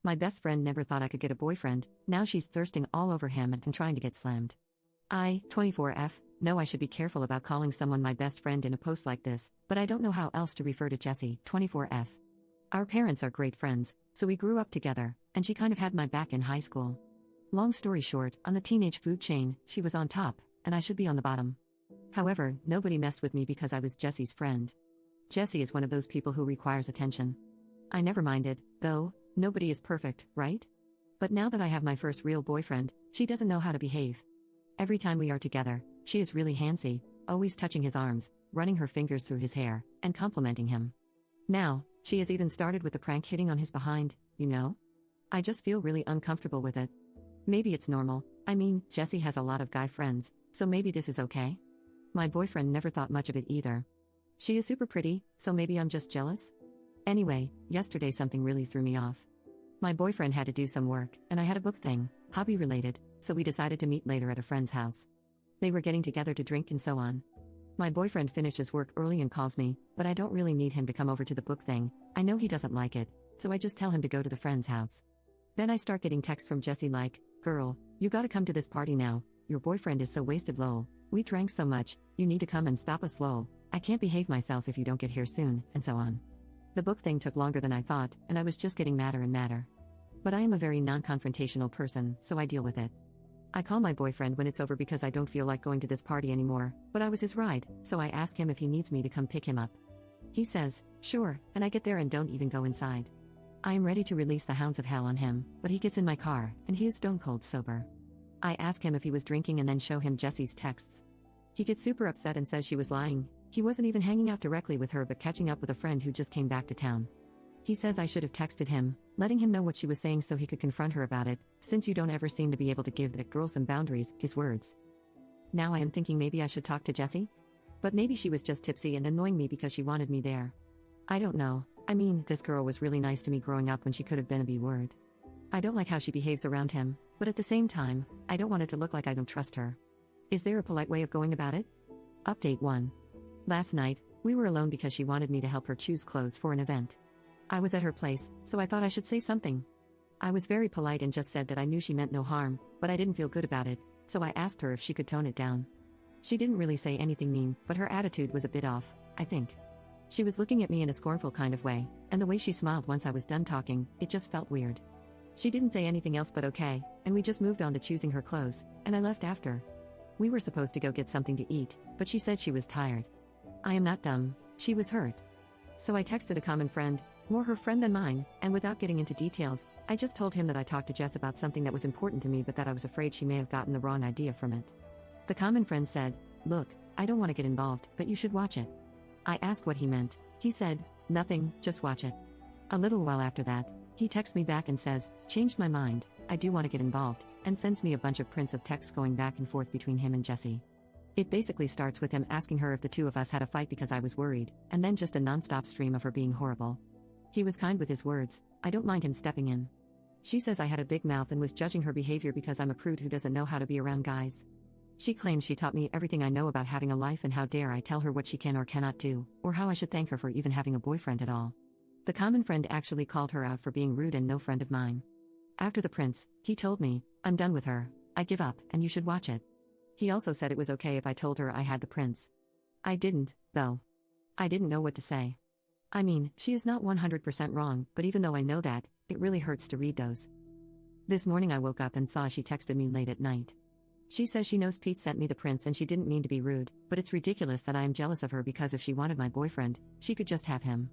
My best friend never thought I could get a boyfriend, now she's thirsting all over him and trying to get slammed. 24F, know I should be careful about calling someone my best friend in a post like this, but I don't know how else to refer to Jessie. 24F. Our parents are great friends, so we grew up together, and she kind of had my back in high school. Long story short, on the teenage food chain, she was on top, and I should be on the bottom. However, nobody messed with me because I was Jessie's friend. Jessie is one of those people who requires attention. I never minded, though, nobody is perfect, right? But now that I have my first real boyfriend, she doesn't know how to behave. Every time we are together, she is really handsy, always touching his arms, running her fingers through his hair, and complimenting him. Now, she has even started with the prank hitting on his behind, you know? I just feel really uncomfortable with it. Maybe it's normal, I mean, Jessie has a lot of guy friends, so maybe this is okay? My boyfriend never thought much of it either. She is super pretty, so maybe I'm just jealous? Anyway, yesterday something really threw me off. My boyfriend had to do some work, and I had a book thing, hobby related, so we decided to meet later at a friend's house. They were getting together to drink and so on. My boyfriend finishes work early and calls me, but I don't really need him to come over to the book thing, I know he doesn't like it, so I just tell him to go to the friend's house. Then I start getting texts from Jessie like, "Girl, you gotta come to this party now, your boyfriend is so wasted lol, we drank so much, you need to come and stop us lol, I can't behave myself if you don't get here soon," and so on. The book thing took longer than I thought, and I was just getting madder and madder. But I am a very non-confrontational person, so I deal with it. I call my boyfriend when it's over because I don't feel like going to this party anymore, but I was his ride, so I ask him if he needs me to come pick him up. He says, sure, and I get there and don't even go inside. I am ready to release the hounds of hell on him, but he gets in my car, and he is stone cold sober. I ask him if he was drinking and then show him Jessie's texts. He gets super upset and says she was lying, he wasn't even hanging out directly with her but catching up with a friend who just came back to town. He says I should have texted him, letting him know what she was saying so he could confront her about it, since you don't ever seem to be able to give that girl some boundaries, his words. Now I am thinking maybe I should talk to Jessie? But maybe she was just tipsy and annoying me because she wanted me there. I don't know, I mean, this girl was really nice to me growing up when she could have been a B-word. I don't like how she behaves around him, but at the same time, I don't want it to look like I don't trust her. Is there a polite way of going about it? Update 1. Last night, we were alone because she wanted me to help her choose clothes for an event. I was at her place, so I thought I should say something. I was very polite and just said that I knew she meant no harm, but I didn't feel good about it, so I asked her if she could tone it down. She didn't really say anything mean, but her attitude was a bit off, I think. She was looking at me in a scornful kind of way, and the way she smiled once I was done talking, it just felt weird. She didn't say anything else but okay, and we just moved on to choosing her clothes, and I left after. We were supposed to go get something to eat, but she said she was tired. I am not dumb, she was hurt. So I texted a common friend, more her friend than mine, and without getting into details, I just told him that I talked to Jess about something that was important to me but that I was afraid she may have gotten the wrong idea from it. The common friend said, look, I don't want to get involved, but you should watch it. I asked what he meant, he said, nothing, just watch it. A little while after that, he texts me back and says, changed my mind, I do want to get involved, and sends me a bunch of prints of texts going back and forth between him and Jessie. It basically starts with him asking her if the two of us had a fight because I was worried, and then just a non-stop stream of her being horrible. He was kind with his words, I don't mind him stepping in. She says I had a big mouth and was judging her behavior because I'm a prude who doesn't know how to be around guys. She claims she taught me everything I know about having a life and how dare I tell her what she can or cannot do, or how I should thank her for even having a boyfriend at all. The common friend actually called her out for being rude and no friend of mine. After the prince, he told me, I'm done with her, I give up, and you should watch it. He also said it was okay if I told her I had the prince. I didn't, though. I didn't know what to say. I mean, she is not 100% wrong, but even though I know that, it really hurts to read those. This morning I woke up and saw she texted me late at night. She says she knows Pete sent me the prince and she didn't mean to be rude, but it's ridiculous that I am jealous of her because if she wanted my boyfriend, she could just have him.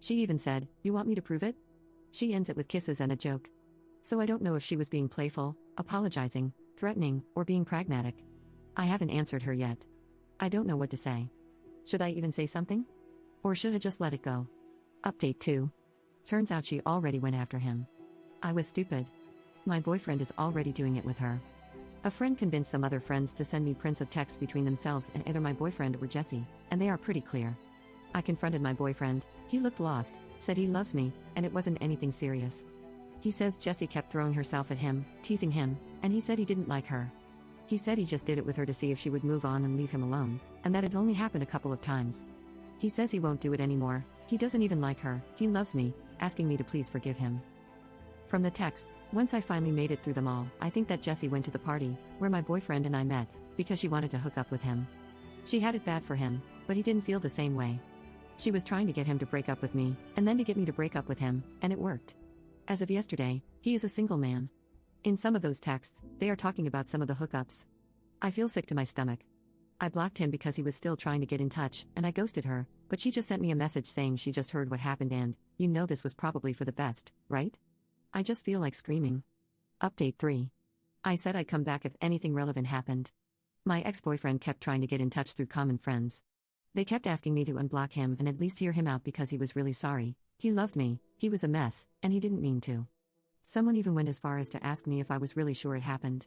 She even said, you want me to prove it? She ends it with kisses and a joke. So I don't know if she was being playful, apologizing, threatening, or being pragmatic. I haven't answered her yet. I don't know what to say. Should I even say something? Or should I just let it go? Update 2. Turns out she already went after him. I was stupid. My boyfriend is already doing it with her. A friend convinced some other friends to send me prints of texts between themselves and either my boyfriend or Jessie, and they are pretty clear. I confronted my boyfriend, he looked lost, said he loves me, and it wasn't anything serious. He says Jessie kept throwing herself at him, teasing him, and he said he didn't like her. He said he just did it with her to see if she would move on and leave him alone, and that it only happened a couple of times. He says he won't do it anymore, he doesn't even like her, he loves me, asking me to please forgive him. From the text, once I finally made it through them all, I think that Jessie went to the party, where my boyfriend and I met, because she wanted to hook up with him. She had it bad for him, but he didn't feel the same way. She was trying to get him to break up with me, and then to get me to break up with him, and it worked. As of yesterday, he is a single man. In some of those texts, they are talking about some of the hookups. I feel sick to my stomach. I blocked him because he was still trying to get in touch, and I ghosted her, but she just sent me a message saying she just heard what happened and, you know, this was probably for the best, right? I just feel like screaming. Update 3. I said I'd come back if anything relevant happened. My ex-boyfriend kept trying to get in touch through common friends. They kept asking me to unblock him and at least hear him out because he was really sorry. He loved me, he was a mess, and he didn't mean to. Someone even went as far as to ask me if I was really sure it happened.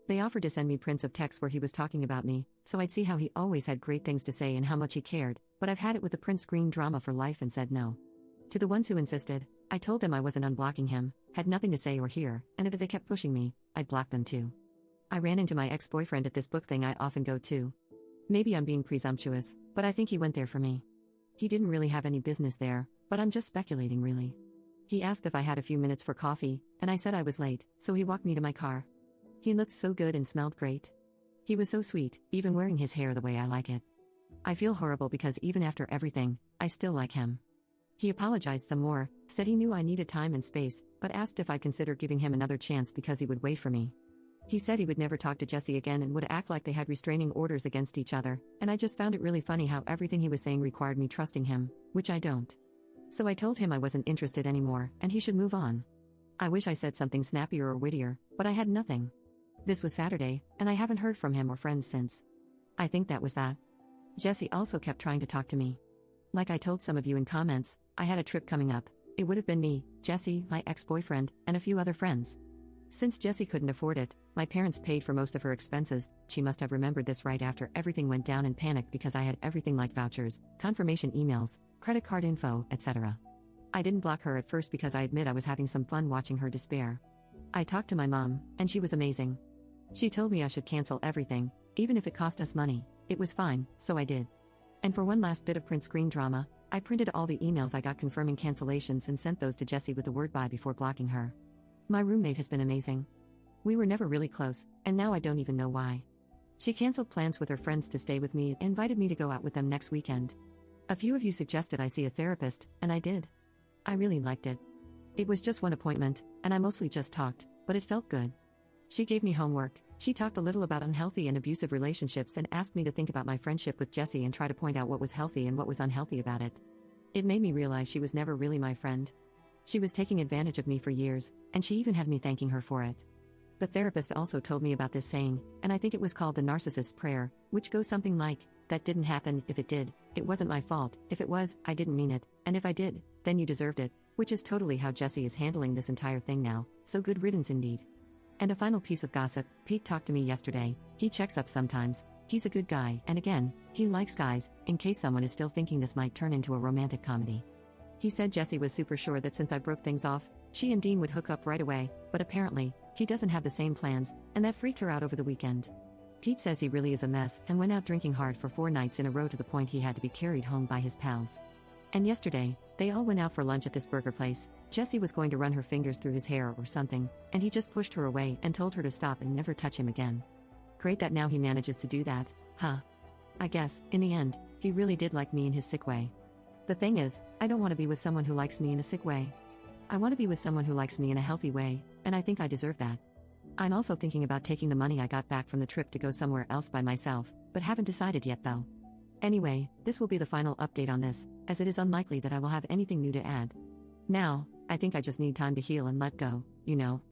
They offered to send me prints of texts where he was talking about me, so I'd see how he always had great things to say and how much he cared, but I've had it with the print screen drama for life and said no. To the ones who insisted, I told them I wasn't unblocking him, had nothing to say or hear, and if they kept pushing me, I'd block them too. I ran into my ex-boyfriend at this book thing I often go to. Maybe I'm being presumptuous, but I think he went there for me. He didn't really have any business there, but I'm just speculating really. He asked if I had a few minutes for coffee, and I said I was late, so he walked me to my car. He looked so good and smelled great. He was so sweet, even wearing his hair the way I like it. I feel horrible because even after everything, I still like him. He apologized some more, said he knew I needed time and space, but asked if I'd consider giving him another chance because he would wait for me. He said he would never talk to Jessie again and would act like they had restraining orders against each other, and I just found it really funny how everything he was saying required me trusting him, which I don't. So I told him I wasn't interested anymore, and he should move on. I wish I said something snappier or wittier, but I had nothing. This was Saturday, and I haven't heard from him or friends since. I think that was that. Jessie also kept trying to talk to me. Like I told some of you in comments, I had a trip coming up. It would have been me, Jessie, my ex-boyfriend, and a few other friends. Since Jessie couldn't afford it, my parents paid for most of her expenses. She must have remembered this right after everything went down and panicked because I had everything like vouchers, confirmation emails, credit card info, etc. I didn't block her at first because I admit I was having some fun watching her despair. I talked to my mom, and she was amazing. She told me I should cancel everything, even if it cost us money. It was fine, so I did. And for one last bit of print screen drama, I printed all the emails I got confirming cancellations and sent those to Jessie with the word bye before blocking her. My roommate has been amazing. We were never really close, and now I don't even know why. She canceled plans with her friends to stay with me and invited me to go out with them next weekend. A few of you suggested I see a therapist, and I did. I really liked it. It was just one appointment, and I mostly just talked, but it felt good. She gave me homework. She talked a little about unhealthy and abusive relationships and asked me to think about my friendship with Jessie and try to point out what was healthy and what was unhealthy about it. It made me realize she was never really my friend. She was taking advantage of me for years, and she even had me thanking her for it. The therapist also told me about this saying, and I think it was called the narcissist's prayer, which goes something like, "That didn't happen. If it did, it wasn't my fault. If it was, I didn't mean it. And if I did, then you deserved it," which is totally how Jessie is handling this entire thing now, so good riddance indeed. And a final piece of gossip, Pete talked to me yesterday. He checks up sometimes. He's a good guy, and again, he likes guys, in case someone is still thinking this might turn into a romantic comedy. He said Jessie was super sure that since I broke things off, she and Dean would hook up right away, but apparently, he doesn't have the same plans, and that freaked her out over the weekend. Pete says he really is a mess and went out drinking hard for 4 nights in a row to the point he had to be carried home by his pals. And yesterday, they all went out for lunch at this burger place. Jessie was going to run her fingers through his hair or something, and he just pushed her away and told her to stop and never touch him again. Great that now he manages to do that, huh? I guess, in the end, he really did like me in his sick way. The thing is, I don't want to be with someone who likes me in a sick way. I want to be with someone who likes me in a healthy way, and I think I deserve that. I'm also thinking about taking the money I got back from the trip to go somewhere else by myself, but haven't decided yet though. Anyway, this will be the final update on this, as it is unlikely that I will have anything new to add. Now, I think I just need time to heal and let go, you know.